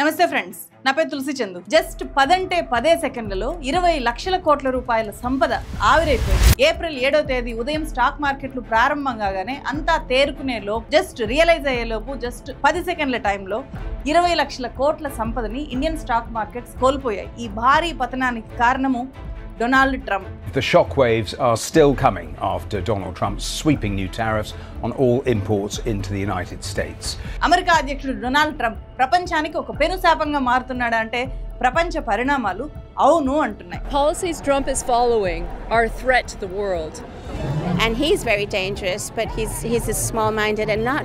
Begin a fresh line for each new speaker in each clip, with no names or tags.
నమస్తే ఫ్రెండ్స్, నా పేరు తులసి చందు. జస్ట్ 10 సెకండ్లలో 20 లక్షల కోట్ల రూపాయల సంపద ఆవిరైపోయింది. ఏప్రిల్ 7వ తేదీ ఉదయం స్టాక్ మార్కెట్లు ప్రారంభం కాగానే అంతా తేరుకునే లోపు, జస్ట్ రియలైజ్ అయ్యే లోపు, జస్ట్ 10 సెకండ్ల టైంలో 20 లక్షల కోట్ల సంపదని ఇండియన్ స్టాక్ మార్కెట్స్ కోల్పోయాయి. ఈ భారీ పతనానికి కారణము Donald Trump.
The shockwaves are still coming after Donald Trump's sweeping new tariffs on all imports into the United States.
America అధ్యక్షుడు డొనాల్డ్ ట్రంప్ ప్రపంచానికి ఒక పెనుశాపంగా మారుతున్నాడు అంటే ప్రపంచ పరిణామాలు అవును అంటున్నాయి.
Policies Trump is following are a threat to the world.
And he's very dangerous, but he's a small-minded and not,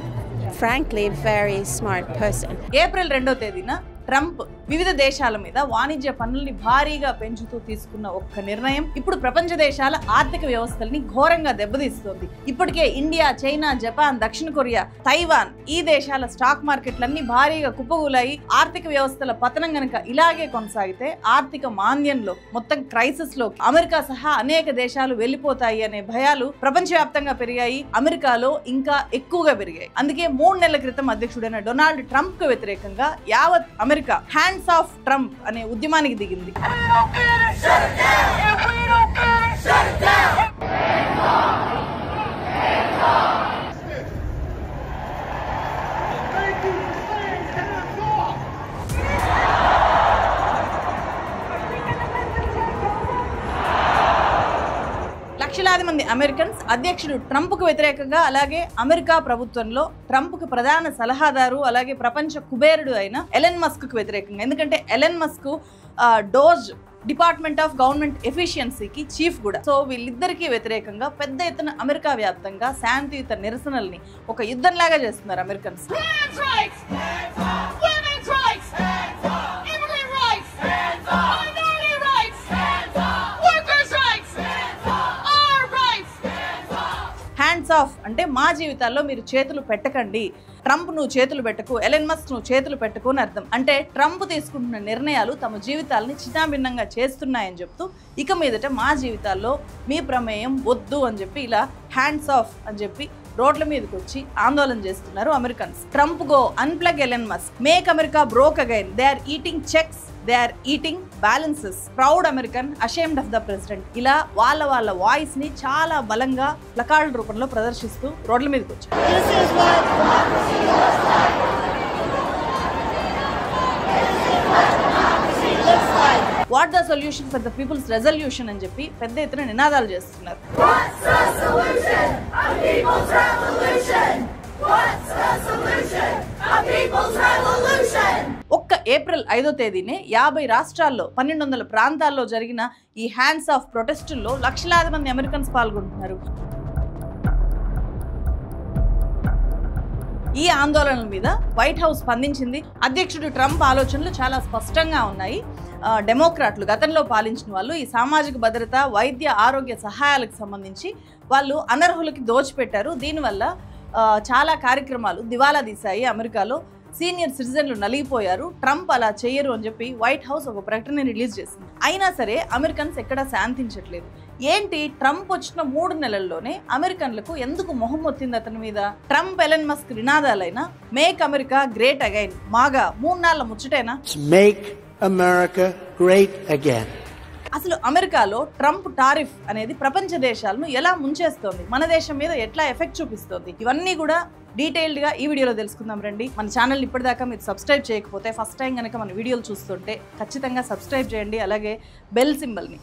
frankly, very smart person.
April 2వ తేదీన ట్రంప్ వివిధ దేశాల మీద వాణిజ్య పన్నుల్ని భారీగా పెంచుతూ తీసుకున్న ఒక్క నిర్ణయం ఇప్పుడు ప్రపంచ దేశాల ఆర్థిక వ్యవస్థల్ని ఘోరంగా దెబ్బతీస్తోంది. ఇప్పటికే ఇండియా, చైనా, జపాన్, దక్షిణ కొరియా, తైవాన్ ఈ దేశాల స్టాక్ మార్కెట్లన్నీ భారీగా కుప్పగూలాయి. ఆర్థిక వ్యవస్థల పతనం గనక ఇలాగే కొనసాగితే ఆర్థిక మాంద్యంలో, మొత్తం క్రైసిస్ లో అమెరికా సహా అనేక దేశాలు వెళ్లిపోతాయి అనే భయాలు ప్రపంచవ్యాప్తంగా పెరిగాయి. అమెరికాలో ఇంకా ఎక్కువగా పెరిగాయి. అందుకే 3 నెలల క్రితం అధ్యక్షుడైన డొనాల్డ్ ట్రంప్ కు వ్యతిరేకంగా యావత్ అమెరికా హ్యాండ్స్ ఆఫ్ ట్రంప్ అనే ఉద్యమానికి దిగింది. లక్షలాది మంది అమెరికన్స్ అధ్యక్షుడు ట్రంప్కు వ్యతిరేకంగా, అలాగే అమెరికా ప్రభుత్వంలో ట్రంప్కు ప్రధాన సలహాదారు, అలాగే ప్రపంచ కుబేరుడు అయిన ఎలన్ మస్క్ కు వ్యతిరేకంగా. ఎందుకంటే Elon Musk DOGE department of government ఎఫిషియన్సీకి చీఫ్ కూడా. సో వీళ్ళిద్దరికీ వ్యతిరేకంగా పెద్ద ఎత్తున అమెరికా వ్యాప్తంగా శాంతియుత నిరసనల్ని ఒక యుద్ధంలాగా చేస్తున్నారు అమెరికన్స్. హ్యాండ్స్ ఆఫ్ అంటే మా జీవితాల్లో మీరు చేతులు పెట్టకండి, ట్రంప్ నువ్వు చేతులు పెట్టకు, ఎలన్ మస్క్ నువ్వు చేతులు పెట్టకు అని అర్థం. అంటే ట్రంప్ తీసుకుంటున్న నిర్ణయాలు తమ జీవితాలని చిన్నాభిన్నంగా చేస్తున్నాయని చెప్తూ ఇక మీదట మా జీవితాల్లో మీ ప్రమేయం వద్దు అని చెప్పి ఇలా హ్యాండ్స్ ఆఫ్ అని చెప్పి రోడ్ల మీదకి వచ్చి ఆందోళన చేస్తున్నారు Americans. Trump go unplug Elon Musk, make America broke again, they are eating checks, they are eating balances, proud American, ashamed of the president. ఇలా వాళ్ళ వాయిస్ ని చాలా బలంగా ప్లకార్డుల రూపంలో ప్రదర్శిస్తూ రోడ్ల మీదకి వచ్చారు. What the solution for the people's resolution అని చెప్పి పెద్ద ఎత్తున నినాదాలు చేస్తున్నారు. ఒక్క ఏప్రిల్ 5వ తేదీనే 50 రాష్ట్రాల్లో 1200 ప్రాంతాల్లో జరిగిన ఈ హ్యాండ్స్ ఆఫ్ ప్రొటెస్టుల్లో లక్షలాది మంది అమెరికన్స్ పాల్గొంటున్నారు. ఈ ఆందోళనల మీద వైట్ హౌస్ స్పందించింది. అధ్యక్షుడు ట్రంప్ ఆలోచనలు చాలా స్పష్టంగా ఉన్నాయి. డెమోక్రాట్లు గతంలో పాలించిన వాళ్ళు ఈ సామాజిక భద్రత, వైద్య ఆరోగ్య సహాయాలకు సంబంధించి వాళ్ళు అనర్హులకి దోచిపెట్టారు. దీనివల్ల చాలా కార్యక్రమాలు దివాలా తీశాయి. అమెరికాలో సీనియర్ సిటిజన్లు నలిగిపోయారు. ట్రంప్ అలా చేయరు అని చెప్పి వైట్ హౌస్ ఒక ప్రకటన రిలీజ్ చేసింది. అయినా సరే అమెరికన్స్ ఎక్కడా శాంతించట్లేదు. ఏంటి, ట్రంప్ వచ్చిన 3 నెలల్లోనే అమెరికన్లకు ఎందుకు మొహం వచ్చింది అతని మీద? ట్రంప్, ఎలన్ మస్క్ నినాదాలైన make America great again, MAGA 3 నాళ్ల ముచ్చటేనా?
Make America great again.
అసలు అమెరికాలో ట్రంప్ టారిఫ్ అనేది ప్రపంచ దేశాలను ఎలా ముంచేస్తోంది, మన దేశం మీద ఎట్లా ఎఫెక్ట్ చూపిస్తోంది, ఇవన్నీ కూడా డీటెయిల్డ్ గా ఈ వీడియోలో తెలుసుకుందాం రండి. మన ఛానల్ ఇప్పటిదాకా మీరు సబ్స్క్రైబ్ చేయకపోతే, ఫస్ట్ టైం కనుక మన వీడియోలు చూస్తుంటే ఖచ్చితంగా సబ్స్క్రైబ్ చేయండి. అలాగే బెల్ సింబల్ని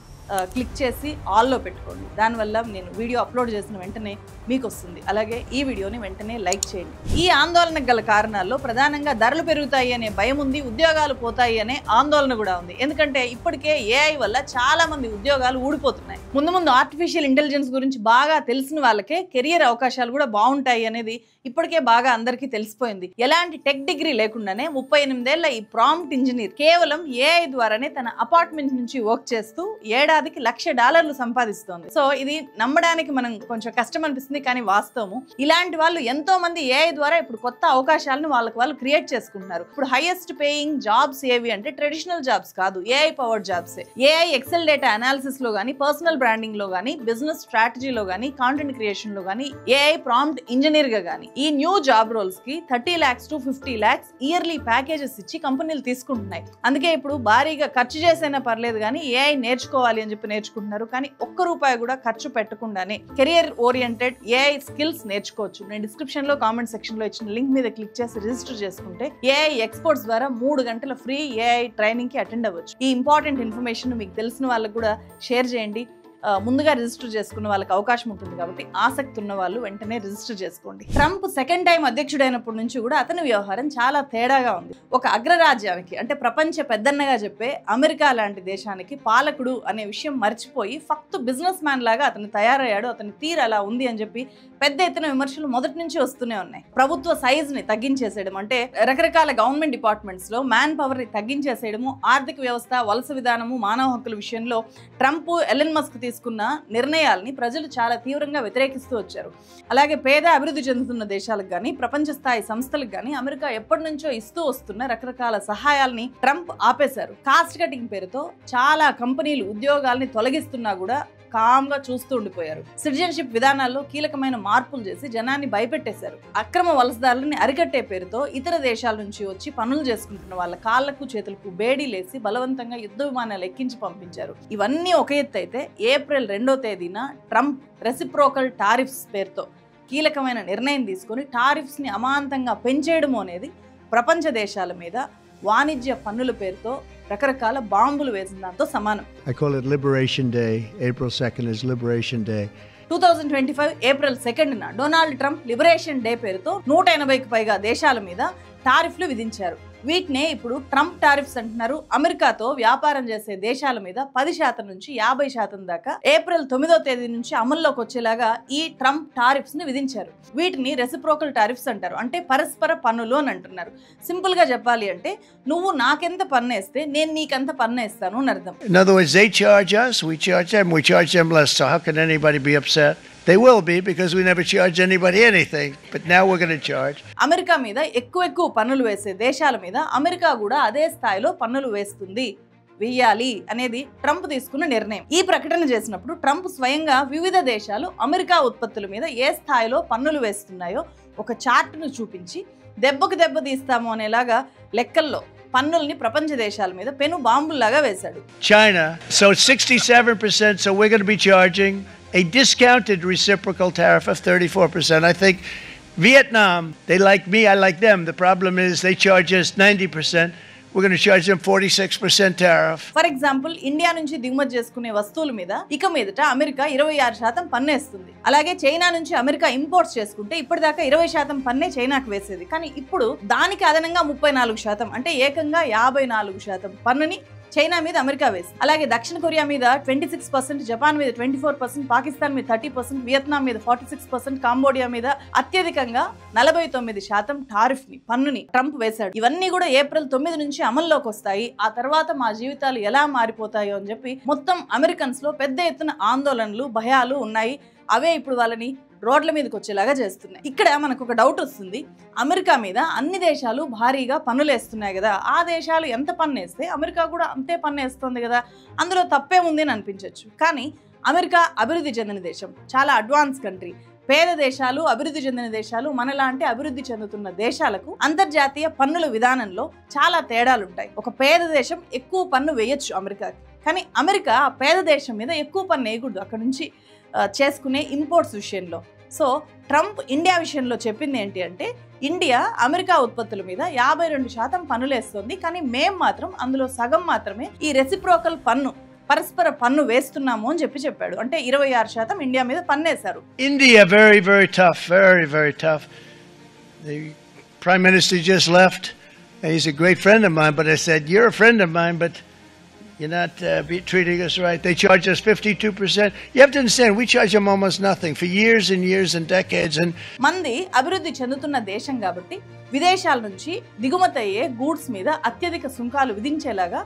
క్లిక్ చేసి ఆల్లో పెట్టుకోండి. దానివల్ల నేను వీడియో అప్లోడ్ చేసిన వెంటనే మీకు వస్తుంది. అలాగే ఈ వీడియోని వెంటనే లైక్ చేయండి. ఈ ఆందోళనకు గల కారణాల్లో ప్రధానంగా ధరలు పెరుగుతాయి అనే భయం ఉంది, ఉద్యోగాలు పోతాయి అనే ఆందోళన కూడా ఉంది. ఎందుకంటే ఇప్పటికే ఏఐ వల్ల చాలా మంది ఉద్యోగాలు ఊడిపోతున్నాయి. ముందు ఆర్టిఫిషియల్ ఇంటెలిజెన్స్ గురించి బాగా తెలిసిన వాళ్ళకే కెరియర్ అవకాశాలు కూడా బాగుంటాయి అనేది ఇప్పటికే బాగా అందరికీ తెలిసిపోయింది. ఎలాంటి టెక్ డిగ్రీ లేకుండానే 38 ఏళ్ల ఈ ప్రాంప్ట్ ఇంజనీర్ కేవలం ఏఐ ద్వారానే తన అపార్ట్మెంట్ నుంచి వర్క్ చేస్తూ 7 ఏడాదికి $1,00,000 సంపాదిస్తోంది. సో ఇది నమ్మడానికి మనం కొంచెం కష్టం అనిపిస్తుంది, కానీ వాస్తవము. ఇలాంటి వాళ్ళు ఎంతో మంది ఏఐ ద్వారా ఇప్పుడు కొత్త అవకాశాలను వాళ్ళు క్రియేట్ చేసుకుంటున్నారు. ఇప్పుడు హైయెస్ట్ పేయింగ్ జాబ్స్ ఏవి అంటే ట్రెడిషనల్ జాబ్స్ కాదు, AI powered jobs. AI Excel data analysis లో గానీ, పర్సనల్ బ్రాండింగ్ లో గానీ, బిజినెస్ స్ట్రాటజీలో గానీ, కాంటెంట్ క్రియేషన్ లో గానీ, ఏఐ ప్రాంప్ట్ ఇంజనీర్ గా గానీ ఈ న్యూ జాబ్ రోల్స్ కి 30 lakhs to 50 lakhs yearly packages ఇచ్చి కంపెనీలు తీసుకుంటున్నాయి. అందుకే ఇప్పుడు భారీగా ఖర్చు చేసైనా పర్లేదు కానీ ఏఐ నేర్చుకోవాలి అని చెప్పి నేర్చుకుంటున్నారు. కానీ ₹1 కూడా ఖర్చు పెట్టకుండానే కెరియర్ ఓరియంటెడ్ ఏఐ స్కిల్స్ నేర్చుకోవచ్చు. నేను డిస్క్రిప్షన్ లో కామెంట్ సెక్షన్ లో ఇచ్చిన లింక్ మీద క్లిక్ చేసి రిజిస్టర్ చేసుకుంటే ఏఐ ఎక్స్పర్ట్స్ ద్వారా 3 గంటల ఫ్రీ ఏఐ ట్రైనింగ్ కి అటెండ్ అవ్వచ్చు. ఈ ఇంపార్టెంట్ ఇన్ఫర్మేషన్ మీకు తెలిసిన వాళ్ళకు కూడా షేర్ చేయండి. ముందుగా రిజిస్టర్ చేసుకున్న వాళ్ళకి అవకాశం ఉంటుంది కాబట్టి ఆసక్తి ఉన్న వాళ్ళు వెంటనే రిజిస్టర్ చేసుకోండి. ట్రంప్ సెకండ్ టైం అధ్యక్షుడైనప్పటి నుంచి కూడా అతని వ్యవహారం చాలా తేడాగా ఉంది. ఒక అగ్రరాజ్యానికి అంటే ప్రపంచ పెద్దన్నగా చెప్పే అమెరికా లాంటి దేశానికి పాలకుడు అనే విషయం మర్చిపోయి ఫక్తు బిజినెస్ మ్యాన్ లాగా అతను తయారయ్యాడు. అతని తీరు అలా ఉంది అని చెప్పి పెద్ద ఎత్తున విమర్శలు మొదటి నుంచి వస్తూనే ఉన్నాయి. ప్రభుత్వ సైజుని తగ్గించేసేయడం అంటే రకరకాల గవర్నమెంట్ డిపార్ట్మెంట్స్ లో మ్యాన్ పవర్ ని తగ్గించేసేయడము, ఆర్థిక వ్యవస్థ, వలస విధానము, మానవ హక్కుల విషయంలో ట్రంప్, ఎలన్ మస్క్ తీసుకున్న నిర్ణయాల్ని ప్రజలు చాలా తీవ్రంగా వ్యతిరేకిస్తూ వచ్చారు. అలాగే పేద అభివృద్ధి చెందుతున్న దేశాలకు కానీ, ప్రపంచ స్థాయి సంస్థలకు కానీ అమెరికా ఎప్పటి నుంచో ఇస్తూ వస్తున్న రకరకాల సహాయాల్ని ట్రంప్ ఆపేశారు. కాస్ట్ కటింగ్ పేరుతో చాలా కంపెనీలు ఉద్యోగాల్ని తొలగిస్తున్నా కూడా కామ్గా చూస్తూ ఉండిపోయారు. సిటిజన్షిప్ విధానాల్లో కీలకమైన మార్పులు చేసి జనాన్ని భయపెట్టేశారు. అక్రమ వలసదారులని అరికట్టే పేరుతో ఇతర దేశాల నుంచి వచ్చి పనులు చేసుకుంటున్న వాళ్ళ కాళ్లకు చేతులకు బేడీలేసి బలవంతంగా యుద్ధ విమానాలు ఎక్కించి పంపించారు. ఇవన్నీ ఒక ఎత్తు అయితే ఏప్రిల్ 2వ తేదీన ట్రంప్ రెసిప్రోకల్ టారిఫ్స్ పేరుతో కీలకమైన నిర్ణయం తీసుకొని టారిఫ్స్ ని అమాంతంగా పెంచేయడం అనేది ప్రపంచ దేశాల మీద వాణిజ్య పన్నుల పేరుతో రకరకాల బాంబులు వేసిన దాంతో సమానం.
I call it Liberation Day. April 2nd is Liberation Day.
2025 April 2న డొనాల్డ్ ట్రంప్ లిబరేషన్ డే పేరుతో 180కి పైగా దేశాల మీద టారిఫ్లు విధించారు. వీటినే ఇప్పుడు ట్రంప్ టారిఫ్స్ అంటున్నారు. అమెరికాతో వ్యాపారం చేసే దేశాల మీద 10% నుంచి 50% దాకా ఏప్రిల్ 9వ తేదీ నుంచి అమల్లోకి వచ్చేలాగా ఈ ట్రంప్ టారిఫ్స్ ని విధించారు. వీటిని రెసిప్రోకల్ టారిఫ్స్ అంటారు. అంటే పరస్పర పన్నులు అని అంటున్నారు. సింపుల్ గా చెప్పాలి అంటే నువ్వు నాకెంత పన్ను వేస్తే నేను నీకెంత పన్ను వేస్తాను అని అర్థం.
In other words, they charge us, we charge them less. So how can anybody be upset? They will be, because we never charge anybody anything, but now we're going to charge.
America మీద ఎక్కువ పన్నులు వేసే దేశాల మీద America కూడా అదే స్థాయిలో పన్నులు వేయాలి అనేది ట్రంప్ తీసుకున్న నిర్ణయం. ఈ ప్రకటన చేసినప్పుడు ట్రంప్ స్వయంగా వివిధ దేశాలు అమెరికా ఉత్పత్తుల మీద ఏ స్థాయిలో పన్నులు వేస్తున్నాయో ఒక చార్ట్ను చూపించి దెబ్బకు దెబ్బ తీస్తాము అనేలాగా లెక్కల్లో పన్నుల్ని ప్రపంచ దేశాల మీద పెను బాంబుల్లాగా వేశాడు.
China, so 67%, so we're going to be charging a discounted reciprocal tariff of 34%. I think Vietnam, they like me, I like them. The problem is they charge us 90%. We're going to charge them 46% tariff.
For example India నుంచి దిగుమతి చేసుకునే వస్తువుల మీద ఇక మీదట America 26% పన్ను వేస్తుంది. అలాగే చైనా నుంచి అమెరికా ఇంపోర్ట్స్ చేసుకుంటే ఇప్పటిదాకా 20% పన్నే చైనాకు వేసేది. కానీ ఇప్పుడు దానికి అదనంగా 34%, అంటే ఏకంగా 54% పన్నుని చైనా మీద అమెరికా వేసి, అలాగే దక్షిణ కొరియా మీద 26%, జపాన్ మీద 24%, పాకిస్తాన్ మీద 30%, వియత్నాం మీద 46%, కాంబోడియా మీద అత్యధికంగా 49% టారిఫ్ ని పన్నుని ట్రంప్ వేశాడు. ఇవన్నీ కూడా ఏప్రిల్ 9 నుంచి అమల్లోకి వస్తాయి. ఆ తర్వాత మా జీవితాలు ఎలా మారిపోతాయో అని చెప్పి మొత్తం అమెరికన్స్ లో పెద్ద ఎత్తున ఆందోళనలు, భయాలు ఉన్నాయి. అవే ఇప్పుడు వాళ్ళని రోడ్ల మీదకి వచ్చేలాగా చేస్తున్నాయి. ఇక్కడ మనకు ఒక డౌట్ వస్తుంది. అమెరికా మీద అన్ని దేశాలు భారీగా పన్నులు వేస్తున్నాయి కదా, ఆ దేశాలు ఎంత పన్ను వేస్తే అమెరికా కూడా అంతే పన్ను వేస్తుంది కదా, అందులో తప్పే ఉంది అని అనిపించవచ్చు. కానీ అమెరికా అభివృద్ధి చెందిన దేశం, చాలా అడ్వాన్స్ కంట్రీ. పేద దేశాలు, అభివృద్ధి చెందిన దేశాలు, మనలాంటి అభివృద్ధి చెందుతున్న దేశాలకు అంతర్జాతీయ పన్నుల విధానంలో చాలా తేడాలు ఉంటాయి. ఒక పేద దేశం ఎక్కువ పన్ను వేయొచ్చు అమెరికాకి, కానీ అమెరికా ఆ పేద దేశం మీద ఎక్కువ పన్ను వేయకూడదు అక్కడ నుంచి చేసుకునే ఇంపోర్ట్స్ విషయంలో. సో ట్రంప్ ఇండియా విషయంలో చెప్పింది ఏంటి అంటే, ఇండియా అమెరికా ఉత్పత్తుల మీద 52% పన్నులు వేస్తుంది, కానీ మేము మాత్రం అందులో సగం మాత్రమే ఈ రెసిప్రోకల్ పన్ను, పరస్పర పన్ను వేస్తున్నాము అని చెప్పాడు. అంటే 26% ఇండియా మీద పన్ను వేశారు.
India, very tough, very tough. The Prime Minister just left. He's a great friend of mine, but I said, you're a friend of mine, but you're not treating us right. They charge us 52%. You have to understand, we charge them almost nothing for years and years and decades. And
మంది అభివృద్ధి చెందుతున్న దేశం కాబట్టి విదేశాల నుంచి దిగుమతి అయ్యే goods మీద అత్యధిక సుంకాలు విధించేలాగా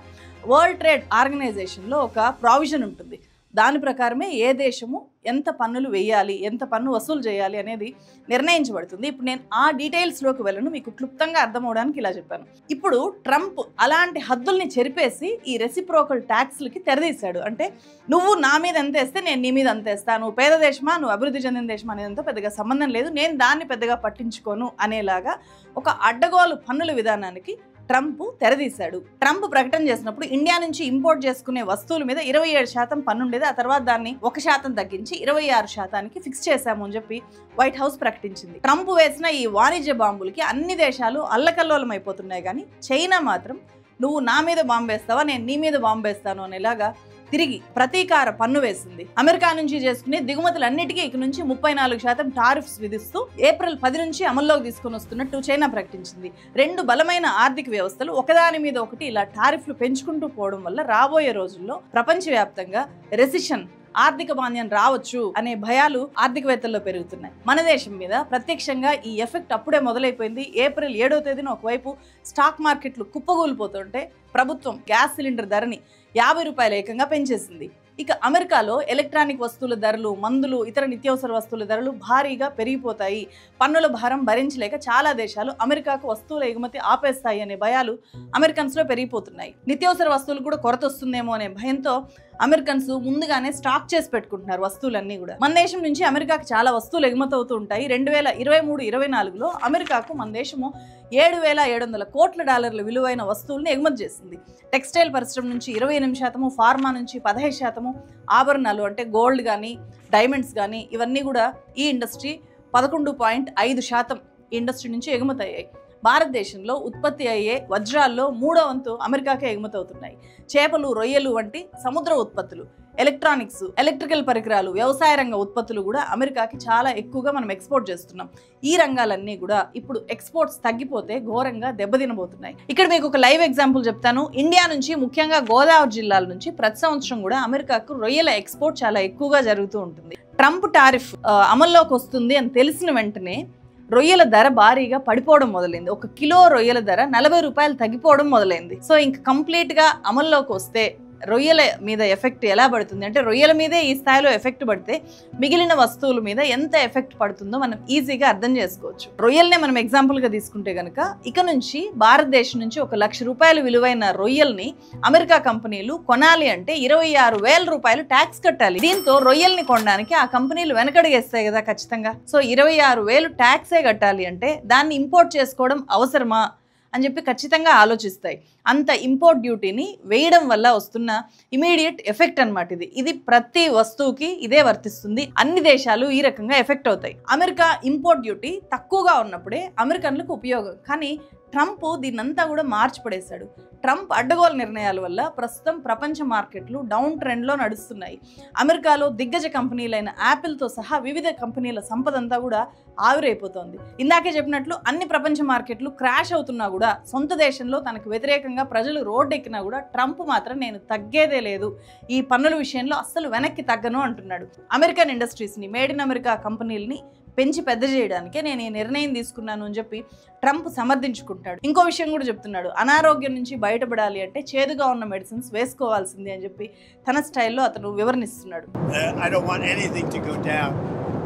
వరల్డ్ ట్రేడ్ ఆర్గనైజేషన్లో ఒక ప్రావిజన్ ఉంటుంది. దాని ప్రకారమే ఏ దేశము ఎంత పన్నులు వేయాలి, ఎంత పన్ను వసూలు చేయాలి అనేది నిర్ణయించబడుతుంది. ఇప్పుడు నేను ఆ డీటెయిల్స్లోకి వెళ్ళను, మీకు క్లుప్తంగా అర్థమవడానికి ఇలా చెప్పాను. ఇప్పుడు ట్రంప్ అలాంటి హద్దుల్ని చెరిపేసి ఈ రెసిప్రోకల్ ట్యాక్స్లకి తెరదీశాడు. అంటే నువ్వు నా మీద ఎంత వేస్తే నేను నీ మీద అంత వేస్తాను, నువ్వు పేద దేశమా నువ్వు అభివృద్ధి చెందిన దేశమా అనేదంతా పెద్దగా సంబంధం లేదు, నేను దాన్ని పెద్దగా పట్టించుకోను అనేలాగా ఒక అడ్డగోలు పన్నుల విధానానికి ట్రంప్ తెరదీశాడు. ట్రంప్ ప్రకటన చేసినప్పుడు ఇండియా నుంచి ఇంపోర్ట్ చేసుకునే వస్తువుల మీద 27% పన్ను ఉండేది. ఆ తర్వాత దాన్ని 1% తగ్గించి 26% ఫిక్స్ చేశాము అని చెప్పి వైట్ హౌస్ ప్రకటించింది. ట్రంప్ వేసిన ఈ వాణిజ్య బాంబులకి అన్ని దేశాలు అల్లకల్లోలం అయిపోతున్నాయి, కానీ చైనా మాత్రం నువ్వు నా మీద బాంబు వేస్తావా నేను నీ మీద బాంబు వేస్తాను అనేలాగా తిరిగి ప్రతీకార పన్ను వేసింది. అమెరికా నుంచి చేసుకునే దిగుమతులన్నిటికీ ఇక నుంచి 34% టారిఫ్స్ విధిస్తూ ఏప్రిల్ 10 నుంచి అమల్లోకి తీసుకుని వస్తున్నట్టు చైనా ప్రకటించింది. రెండు బలమైన ఆర్థిక వ్యవస్థలు ఒకదాని మీద ఒకటి ఇలా టారిఫ్లు పెంచుకుంటూ పోవడం వల్ల రాబోయే రోజుల్లో ప్రపంచవ్యాప్తంగా రెసిషన్, ఆర్థిక మాంద్యం రావచ్చు అనే భయాలు ఆర్థికవేత్తల్లో పెరుగుతున్నాయి. మన దేశం మీద ప్రత్యక్షంగా ఈ ఎఫెక్ట్ అప్పుడే మొదలైపోయింది. ఏప్రిల్ 7వ తేదీన ఒకవైపు స్టాక్ మార్కెట్లు కుప్పగూలిపోతుంటే ప్రభుత్వం గ్యాస్ సిలిండర్ ధరని 50 రూపాయలు ఏకంగా పెంచేసింది. ఇక అమెరికాలో ఎలక్ట్రానిక్ వస్తువుల ధరలు, మందులు, ఇతర నిత్యావసర వస్తువుల ధరలు భారీగా పెరిగిపోతాయి. పన్నుల భారం భరించలేక చాలా దేశాలు అమెరికాకు వస్తువుల ఎగుమతి ఆపేస్తాయి అనే భయాలు అమెరికన్స్లో పెరిగిపోతున్నాయి. నిత్యావసర వస్తువులు కూడా కొరత వస్తుందేమో అనే భయంతో అమెరికన్స్ ముందుగానే స్టాక్ చేసి పెట్టుకుంటున్నారు వస్తువులన్నీ కూడా. మన దేశం నుంచి అమెరికాకు చాలా వస్తువులు ఎగుమతి అవుతూ ఉంటాయి. 2023-24లో అమెరికాకు మన దేశము $7,700 కోట్ల విలువైన వస్తువులను ఎగుమతి చేసింది. టెక్స్టైల్ పరిశ్రమ నుంచి 28%, ఫార్మా నుంచి 15%, ఆభరణాలు అంటే గోల్డ్ కానీ డైమండ్స్ కానీ ఇవన్నీ కూడా ఈ ఇండస్ట్రీ 11.5% ఇండస్ట్రీ నుంచి ఎగుమతి అయ్యాయి. భారతదేశంలో ఉత్పత్తి అయ్యే వజ్రాల్లో 3వ వంతు అమెరికాకే ఎగుమతి అవుతున్నాయి. చేపలు, రొయ్యలు వంటి సముద్ర ఉత్పత్తులు, ఎలక్ట్రానిక్స్, ఎలక్ట్రికల్ పరికరాలు, వ్యవసాయ రంగ ఉత్పత్తులు కూడా అమెరికాకి చాలా ఎక్కువగా మనం ఎక్స్పోర్ట్ చేస్తున్నాం. ఈ రంగాలన్నీ కూడా ఇప్పుడు ఎక్స్పోర్ట్స్ తగ్గిపోతే ఘోరంగా దెబ్బతినబోతున్నాయి. ఇక్కడ మీకు ఒక లైవ్ ఎగ్జాంపుల్ చెప్తాను. ఇండియా నుంచి ముఖ్యంగా గోదావరి జిల్లాల నుంచి ప్రతి సంవత్సరం కూడా అమెరికాకు రొయ్యల ఎక్స్పోర్ట్ చాలా ఎక్కువగా జరుగుతూ ఉంటుంది. ట్రంప్ టారిఫ్ అమల్లోకి వస్తుంది అని తెలిసిన వెంటనే రొయ్యల ధర భారీగా పడిపోవడం మొదలైంది. 1 కిలో రొయ్యల ధర 40 రూపాయలు తగ్గిపోవడం మొదలైంది. సో ఇంక కంప్లీట్గా అమల్లోకి వస్తే రొయ్యల మీద ఎఫెక్ట్ ఎలా పడుతుంది అంటే, రొయ్యల మీదే ఈ స్థాయిలో ఎఫెక్ట్ పడితే మిగిలిన వస్తువుల మీద ఎంత ఎఫెక్ట్ పడుతుందో మనం ఈజీగా అర్థం చేసుకోవచ్చు. రొయ్యల్నే మనం ఎగ్జాంపుల్గా తీసుకుంటే కనుక ఇక నుంచి భారతదేశం నుంచి 1 లక్ష రూపాయలు విలువైన రొయ్యల్ని అమెరికా కంపెనీలు కొనాలి అంటే 26,000 రూపాయలు ట్యాక్స్ కట్టాలి. దీంతో రొయ్యల్ని కొనడానికి ఆ కంపెనీలు వెనకడిగేస్తాయి కదా ఖచ్చితంగా. సో 26,000 ట్యాక్సే కట్టాలి అంటే దాన్ని ఇంపోర్ట్ చేసుకోవడం అవసరమా అని చెప్పి ఖచ్చితంగా ఆలోచిస్తాయి. అంత ఇంపోర్ట్ డ్యూటీని వేయడం వల్ల వస్తున్న ఇమీడియట్ ఎఫెక్ట్ అన్నమాట ఇది ప్రతి వస్తువుకి ఇదే వర్తిస్తుంది. అన్ని దేశాలు ఈ రకంగా ఎఫెక్ట్ అవుతాయి. అమెరికా ఇంపోర్ట్ డ్యూటీ తక్కువగా ఉన్నప్పుడే అమెరికన్లకు ఉపయోగం, కానీ ట్రంప్ దీన్నంతా కూడా మార్చి పడేశాడు. ట్రంప్ అడ్డగోలు నిర్ణయాల వల్ల ప్రస్తుతం ప్రపంచ మార్కెట్లు డౌన్ ట్రెండ్లో నడుస్తున్నాయి. అమెరికాలో దిగ్గజ కంపెనీలైన యాపిల్తో సహా వివిధ కంపెనీల సంపద అంతా కూడా ఆవిరైపోతోంది. ఇందాకే చెప్పినట్లు అన్ని ప్రపంచ మార్కెట్లు క్రాష్ అవుతున్నా కూడా, సొంత దేశంలో తనకు వ్యతిరేకంగా ప్రజలు రోడ్డెక్కినా కూడా ట్రంప్ మాత్రం నేను తగ్గేదే లేదు, ఈ పన్నుల విషయంలో అస్సలు వెనక్కి తగ్గను అంటున్నాడు. అమెరికన్ ఇండస్ట్రీస్ని, మేడ్ ఇన్ అమెరికా కంపెనీలని పెంచి పెద్ద చేయడానికే నేను ఈ నిర్ణయం తీసుకున్నాను అని చెప్పి ట్రంప్ సమర్థించుకుంటాడు. ఇంకో విషయం కూడా చెప్తున్నాడు, అనారోగ్యం నుంచి బయటపడాలి అంటే చేదుగా ఉన్న మెడిసిన్స్ వేసుకోవాల్సిందే అని చెప్పి తన స్టైల్లో అతను వివరణిస్తున్నాడు.
I don't want anything to go down,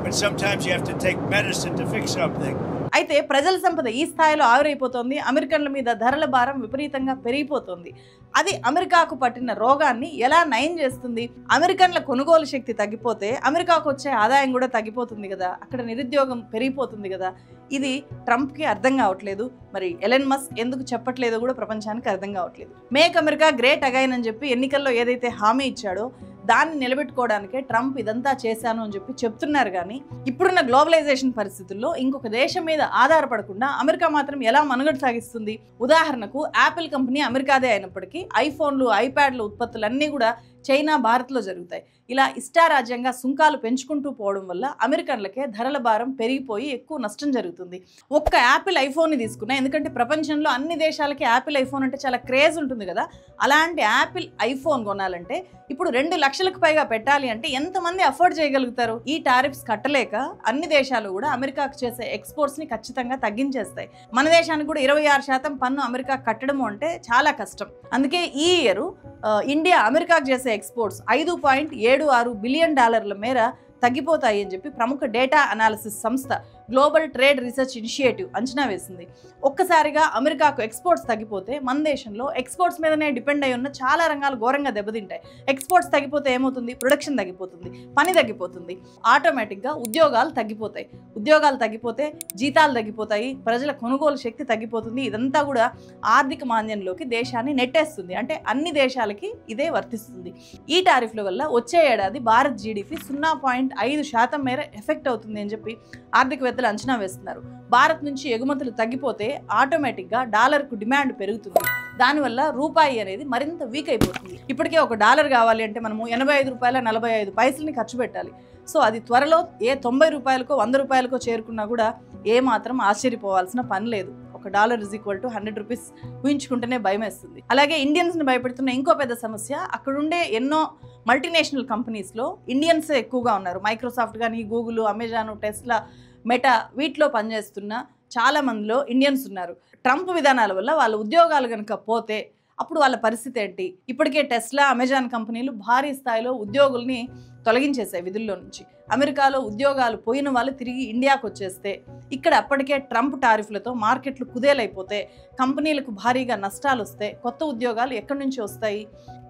but sometimes you have to take medicine to fix something.
అయితే ప్రజల సంపద ఈ స్థాయిలో ఆవిరైపోతుంది. అమెరికన్ల మీద ధరల భారం విపరీతంగా పెరిగిపోతుంది. అది అమెరికాకు పట్టిన రోగాన్ని ఎలా నయం చేస్తుంది? అమెరికన్ల కొనుగోలు శక్తి తగ్గిపోతే అమెరికాకు వచ్చే ఆదాయం కూడా తగ్గిపోతుంది కదా, అక్కడ నిరుద్యోగం పెరిగిపోతుంది కదా. ఇది ట్రంప్కి అర్థం కావట్లేదు. మరి ఎలన్ మస్క్ ఎందుకు చెప్పట్లేదో కూడా ప్రపంచానికి అర్థం కావట్లేదు. మేక్ అమెరికా గ్రేట్ అగైన్ అని చెప్పి ఎన్నికల్లో ఏదైతే హామీ ఇచ్చాడో దాన్ని నిలబెట్టుకోవడానికే ట్రంప్ ఇదంతా చేశాను అని చెప్పి చెప్తున్నారు. కానీ ఇప్పుడున్న గ్లోబలైజేషన్ పరిస్థితుల్లో ఇంకొక దేశం మీద ఆధారపడకుండా అమెరికా మాత్రం ఎలా మనుగడ సాగిస్తుంది? ఉదాహరణకు యాపిల్ కంపెనీ అమెరికాదే అయినప్పటికీ ఐఫోన్లు, ఐప్యాడ్ల ఉత్పత్తులన్నీ కూడా చైనా, భారత్లో జరుగుతాయి. ఇలా ఇష్టారాజ్యంగా సుంకాలు పెంచుకుంటూ పోవడం వల్ల అమెరికన్లకే ధరల భారం పెరిగిపోయి ఎక్కువ నష్టం జరుగుతుంది. ఒక్క యాపిల్ ఐఫోన్ని తీసుకున్నా, ఎందుకంటే ప్రపంచంలో అన్ని దేశాలకి యాపిల్ ఐఫోన్ అంటే చాలా క్రేజ్ ఉంటుంది కదా, అలాంటి యాపిల్ ఐఫోన్ కొనాలంటే ఇప్పుడు 2 లక్షలకు పైగా పెట్టాలి అంటే ఎంతమంది అఫోర్డ్ చేయగలుగుతారు? ఈ టారిఫ్స్ కట్టలేక అన్ని దేశాలు కూడా అమెరికాకు చేసే ఎక్స్పోర్ట్స్ని ఖచ్చితంగా తగ్గించేస్తాయి. మన దేశానికి కూడా 26% పన్ను అమెరికా కట్టడం అంటే చాలా కష్టం. అందుకే ఈ ఇయర్ ఇండియా అమెరికాకు చేసే చేసే ఎక్స్పోర్ట్స్ $5.76 బిలియన్ మేర తగ్గిపోతాయి అని చెప్పి ప్రముఖ డేటా అనాలిసిస్ సంస్థ గ్లోబల్ ట్రేడ్ రీసెర్చ్ ఇనిషియేటివ్ అంచనా వేసింది. ఒక్కసారిగా అమెరికాకు ఎక్స్పోర్ట్స్ తగ్గిపోతే మన దేశంలో ఎక్స్పోర్ట్స్ మీదనే డిపెండ్ అయి ఉన్న చాలా రంగాలు ఘోరంగా దెబ్బతింటాయి. ఎక్స్పోర్ట్స్ తగ్గిపోతే ఏమవుతుంది? ప్రొడక్షన్ తగ్గిపోతుంది, పని తగ్గిపోతుంది, ఆటోమేటిక్గా ఉద్యోగాలు తగ్గిపోతాయి. ఉద్యోగాలు తగ్గిపోతే జీతాలు తగ్గిపోతాయి, ప్రజల కొనుగోలు శక్తి తగ్గిపోతుంది. ఇదంతా కూడా ఆర్థిక మాంద్యంలోకి దేశాన్ని నెట్టేస్తుంది. అంటే అన్ని దేశాలకి ఇదే వర్తిస్తుంది. ఈ టారిఫ్ల వల్ల వచ్చే ఏడాది భారత్ జీడిపి 0.5% మేర ఎఫెక్ట్ అవుతుంది అని చెప్పి ఆర్థికవేత్తలు అంచనా వేస్తున్నారు. భారత్ నుంచి ఎగుమతులు తగ్గిపోతే ఆటోమేటిక్గా డాలర్కు డిమాండ్ పెరుగుతుంది. దానివల్ల రూపాయి అనేది మరింత వీక్ అయిపోతుంది. ఇప్పటికే $1 కావాలి అంటే మనము $85.45 ఖర్చు పెట్టాలి. సో అది త్వరలో ఏ $90కో $100కో చేరుకున్నా కూడా ఏమాత్రం ఆశ్చర్యపోవాల్సిన పని లేదు. $1 = 100 రూపీస్ ఊహించుకుంటేనే భయం వేస్తుంది. అలాగే ఇండియన్స్ని భయపెడుతున్న ఇంకో పెద్ద సమస్య, అక్కడుండే ఎన్నో మల్టీనేషనల్ కంపెనీస్లో ఇండియన్సే ఎక్కువగా ఉన్నారు. మైక్రోసాఫ్ట్ కానీ, గూగుల్, అమెజాన్, టెస్లా, మెటా వీటిలో పనిచేస్తున్న చాలా మందిలో ఇండియన్స్ ఉన్నారు. ట్రంప్ విధానాల వల్ల వాళ్ళ ఉద్యోగాలు కనుక పోతే అప్పుడు వాళ్ళ పరిస్థితి ఏంటి? ఇప్పటికే టెస్లా, అమెజాన్ కంపెనీలు భారీ స్థాయిలో ఉద్యోగుల్ని తొలగించేసాయి విధుల్లో నుంచి. అమెరికాలో ఉద్యోగాలు పోయిన వాళ్ళు తిరిగి ఇండియాకు వచ్చేస్తే, ఇక్కడ అప్పటికే ట్రంప్ టారిఫ్లతో మార్కెట్లు కుదేలైపోతే, కంపెనీలకు భారీగా నష్టాలు వస్తే కొత్త ఉద్యోగాలు ఎక్కడి నుంచి వస్తాయి?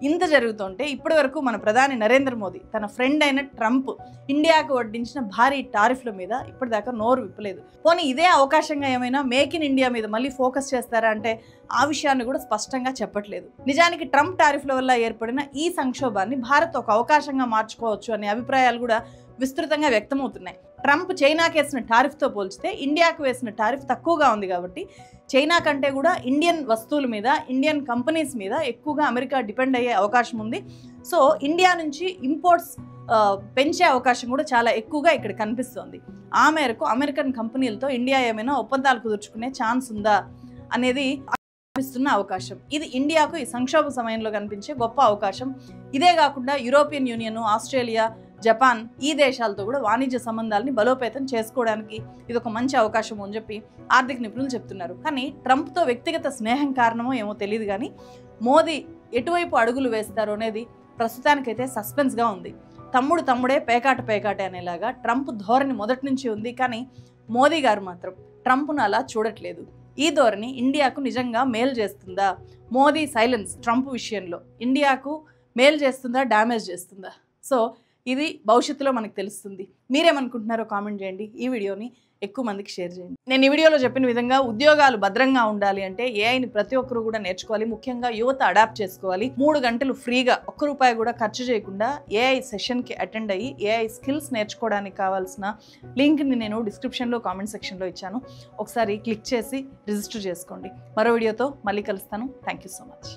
ఇంత జరుగుతుంటే ఇప్పటి వరకు మన ప్రధాని నరేంద్ర మోదీ తన ఫ్రెండ్ అయిన ట్రంప్ ఇండియాకు వడ్డించిన భారీ టారిఫ్ల మీద ఇప్పటిదాకా నోరు విప్పలేదు. పోనీ ఇదే అవకాశంగా ఏమైనా మేక్ ఇన్ ఇండియా మీద మళ్ళీ ఫోకస్ చేస్తారా అంటే ఆ విషయాన్ని కూడా స్పష్టంగా చెప్పట్లేదు. నిజానికి ట్రంప్ టారిఫ్ల వల్ల ఏర్పడిన ఈ సంక్షోభాన్ని భారత్ ఒక అవకాశంగా మార్చుకోవచ్చు అనే అభిప్రాయాలు కూడా విస్తృతంగా వ్యక్తమవుతున్నాయి. ట్రంప్ చైనాకి వేసిన టారిఫ్తో పోల్చితే ఇండియాకు వేసిన టారిఫ్ తక్కువగా ఉంది కాబట్టి చైనా కంటే కూడా ఇండియన్ వస్తువుల మీద, ఇండియన్ కంపెనీస్ మీద ఎక్కువగా అమెరికా డిపెండ్ అయ్యే అవకాశం ఉంది. సో ఇండియా నుంచి ఇంపోర్ట్స్ పెంచే అవకాశం కూడా చాలా ఎక్కువగా ఇక్కడ కనిపిస్తోంది. ఆ మేరకు అమెరికన్ కంపెనీలతో ఇండియా ఏమైనా ఒప్పందాలు కుదుర్చుకునే ఛాన్స్ ఉందా అనేది కనిపిస్తున్న అవకాశం. ఇది ఇండియాకు ఈ సంక్షోభ సమయంలో కనిపించే గొప్ప అవకాశం. ఇదే కాకుండా యూరోపియన్ యూనియన్, ఆస్ట్రేలియా, జపాన్ ఈ దేశాలతో కూడా వాణిజ్య సంబంధాలని బలోపేతం చేసుకోవడానికి ఇది ఒక మంచి అవకాశం అని చెప్పి ఆర్థిక నిపుణులు చెప్తున్నారు. కానీ ట్రంప్తో వ్యక్తిగత స్నేహం కారణమో ఏమో తెలియదు, కానీ మోదీ ఎటువైపు అడుగులు వేస్తారో అనేది ప్రస్తుతానికైతే సస్పెన్స్గా ఉంది. తమ్ముడే పేకాటే అనేలాగా ట్రంప్ ధోరణి మొదటి నుంచి ఉంది. కానీ మోదీ గారు మాత్రం ట్రంప్ను అలా చూడట్లేదు. ఈ ధోరణి ఇండియాకు నిజంగా మేలు చేస్తుందా? మోదీ సైలెన్స్ ట్రంప్ విషయంలో ఇండియాకు మేలు చేస్తుందా, డ్యామేజ్ చేస్తుందా? సో ఇది భవిష్యత్తులో మనకు తెలుస్తుంది. మీరేమనుకుంటున్నారో కామెంట్ చేయండి. ఈ వీడియోని ఎక్కువ మందికి షేర్ చేయండి. నేను ఈ వీడియోలో చెప్పిన విధంగా ఉద్యోగాలు భద్రంగా ఉండాలి అంటే ఏఐని ప్రతి ఒక్కరు కూడా నేర్చుకోవాలి. ముఖ్యంగా యువత అడాప్ట్ చేసుకోవాలి. 3 గంటలు ఫ్రీగా ₹1 కూడా ఖర్చు చేయకుండా ఏఐ సెషన్కి అటెండ్ అయ్యి ఏఐ స్కిల్స్ నేర్చుకోవడానికి కావాల్సిన లింక్ని నేను డిస్క్రిప్షన్లో, కామెంట్ సెక్షన్లో ఇచ్చాను. ఒకసారి క్లిక్ చేసి రిజిస్టర్ చేసుకోండి. మరో వీడియోతో మళ్ళీ కలుస్తాను. Thank you so much.